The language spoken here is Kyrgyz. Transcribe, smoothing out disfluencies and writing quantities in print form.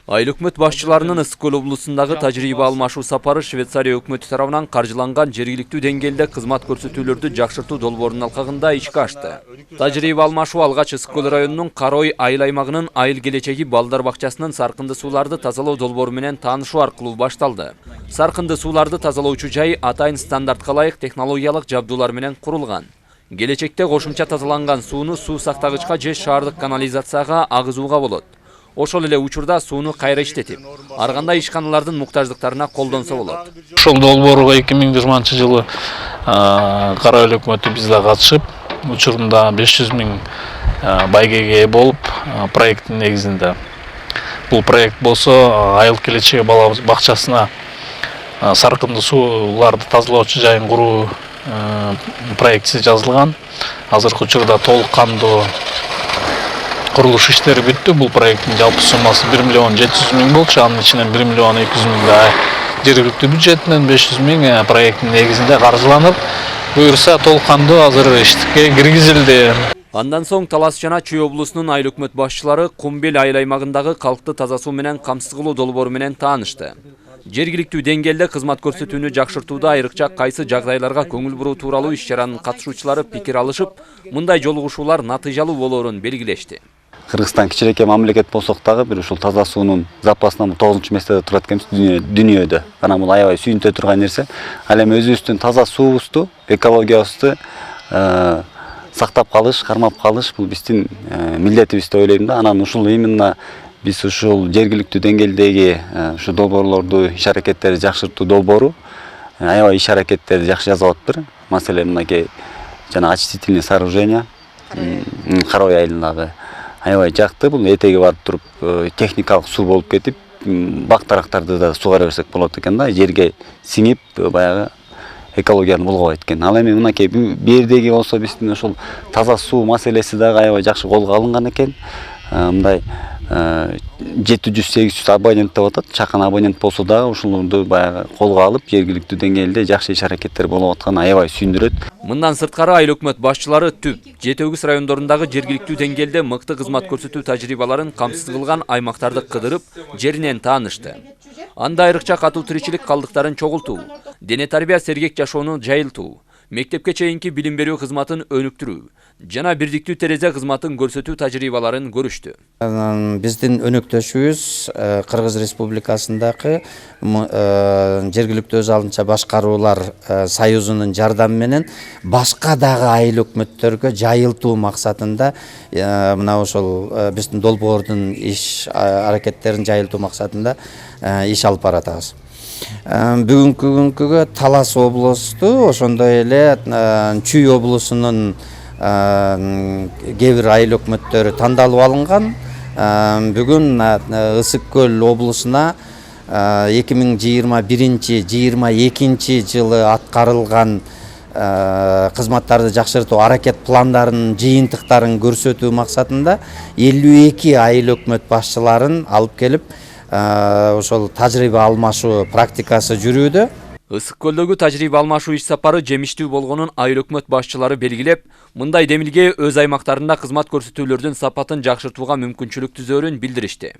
Айыл өкмөт башчыларынын Ысык Көл облусундагы тажрыйба алмашуу сапары Швейцария өкмөтү тарабынан каржыланган жергиликтүү деңгээлде кызмат көрсөтүүлөрдү жакшыртуу долбоорунун алкагында ишке ашты. Тажрыйба алмашуу алгач Ысык Көл районунун Карой айыл аймагынын айыл келечеги балдар бакчасынын саркынды сууларды тазалоо долбоору менен таанышуу аркылуу башталды. Саркынды сууларды тазалоочу жай атайын стандартка ылайык технологиялык жабдуулар менен курулган. Келечекте кошумча тазаланган сууну суу сактагычка же шаардык канализацияга агызууга болот. Ошол эле учурда сууну кайра иштетип, ар кандай ишканалардын муктаждыктарына колдонсо болот. Ошол долбооруга 2020-жылы Карайыл өкмөтү бизде катышып, учурунда 500 000 байгеге ээ болуп, проекттин негизинде. Бул проект болсо айыл келечеги бала бакчасына саркынды сууларды тазалоочу жайын куруу проекти жазылган. Азыркы учурда толук кандуу курулуш иштери бүттү. Бул проекттин жалпы суммасы 1 700 000 болчу. Анын ичинен 1 200 000 да жергиликтүү бюджетинен 500 000 проекттин негизинде каржыланып, буюрса толук кандуу азыр иштикке киргизилди. Андан соң Талас жана Чүй облусунун айыл өкмөт башчылары Кумбел айыл аймагындагы калкты таза суу менен камсыз кылуу долбоору менен таанышты. Жергиликтүү деңгээлде кызмат көрсөтүүнү жакшыртууда айрыкча кайсы жагдайларга көңүл буруу тууралуу иш-чаранын катышуучулары пикир алышып, мындай жолугушуулар натыйжалуу болоорун белгилешти. Кыргызстан кичинекей мамлекет болсок дагы бир ушул таза суунун запасынан 9-месте турат экенбиз дүйнөдө. Анан бул аябай сүйүнтө турган нерсе. Ал эми өзүбүздүн таза суубузду, экологиябызды сактап калыш, кармап калыш бул биздин милдетибиз деп ойлойм да. Анан ушул именно биз ушул жергиликтүү деңгээлдеги ушу долбоорлорду, иш-аракеттерди жакшыртуу долбоору аябай иш-аракеттерди жакшы жазып атыптыр. Маселен, мынакей жана очистительный сооружения Карой айылындагы аябай жакты. Бул этеги барып туруп техникалык суу болуп кетип, бак-дарактарды да сугара берсек болот экен да, жерге сиңип баягы экологияны булгабайт экен. Ал эми мынакей бердеги болсо биздин ошол таза суу маселеси дагы аябай жакшы колго алынган экен. Мындай 700-800 абонент деп атат. Чакан абонент болсо дагы ушуларды баягы колго алып, жергиликтүү деңгээлде жакшы иш-аракеттер болуп атканы аябай сүйүндүрөт. Мындан сырткары айыл өкмөт башчылары Түп, Жети-Өгүз райондорундагы жергиликтүү деңгээлде мыкты кызмат көрсөтүү тажрыйбаларын камсыз кылган аймактарды кыдырып, жеринен таанышты. Анда айрыкча катуу тиричилик калдыктарын чогултуу, дене тарбия сергек жашоону жайылтуу, мектепке чейинки билим берүү кызматын өнүктүрүү жана бирдиктүү терезе кызматын көрсөтүү тажрыйбаларын көрүштү. Биздин өнөктөшүбүз Кыргыз Республикасындагы жергиликтүү өз алдынча башкаруулар союзунун жардамы менен башка дагы айыл өкмөттөргө жайылтуу максатында мына ошол биздин долбоордун иш-аракеттерин жайылтуу максатында иш алып баратабыз. Бүгүнкү күнгө Талас облусту, ошондой эле Чүй облусунун кээ бир айыл өкмөттөрү тандалып алынган. Бүгүн Ысык Көл облусуна 2021-22 жылы аткарылган кызматтарды жакшыртуу аракет пландарынын жыйынтыктарын көрсөтүү максатында 52 айыл өкмөт башчыларын алып келип, ошол тажрыйба алмашуу практикасы жүрүүдө. Ысык Көлдөгү тажрыйба алмашуу иш сапары жемиштүү болгонун айыл өкмөт башчылары белгилеп, мындай демилге өз аймактарында кызмат көрсөтүүлөрдүн сапатын жакшыртууга мүмкүнчүлүк түзөөрүн билдиришти.